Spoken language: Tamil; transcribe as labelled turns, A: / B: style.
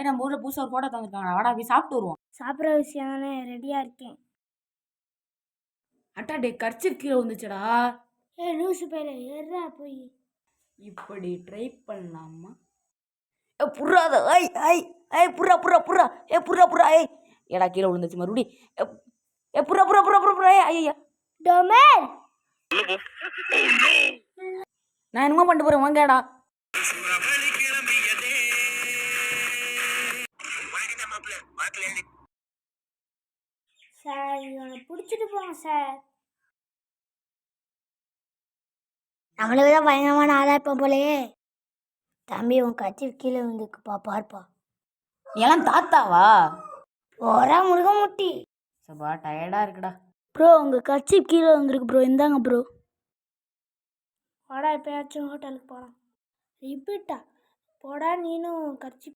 A: நம்ம ஊரில் புதுசாக ஒரு ஃபோட்டோ தந்துருக்காங்க, வாடா போய் சாப்பிட்டு வருவோம்.
B: சாப்பிட்ற விஷயம் தானே, ரெடியாக இருக்கேன்.
A: அட்டா டே கர்ச்சிப் கீழே வந்துச்சுடா.
B: லூசு பேர ஏறா போய்.
A: இப்படி ட்ரை பண்ணலாமா? புறாத ஐ ஐ ஐ புறா புறா புறா புறா புறா ஏடா கீழே விழுந்துச்சு மறுபடி. புறா புறா புறா புறா புறா ஐயா
B: டொமேன்.
A: நான் என்னமோ பண்ணிட்டு போறேன், வாங்கடா.
B: சார் இவனை பிடிச்சிட்டு போங்க சார். நம்மளுக்கு தான் பயங்கரமான ஆளா இருப்போம் போலயே. தம்பி உன் கட்சி கீழே வந்துக்குப்பா, பார்ப்பா.
A: எல்லாம் தாத்தாவா?
B: போறா முருக முட்டி.
A: சபா டயர்டா இருக்குடா.
B: ப்ரோ உங்கள் கட்சி கீழே வந்துருக்கு ப்ரோ, இந்தாங்க ப்ரோ. போடா எப்பயாச்சும் ஹோட்டலுக்கு போகலாம். ரிப்பீட்டா போடா நீனும் கட்சி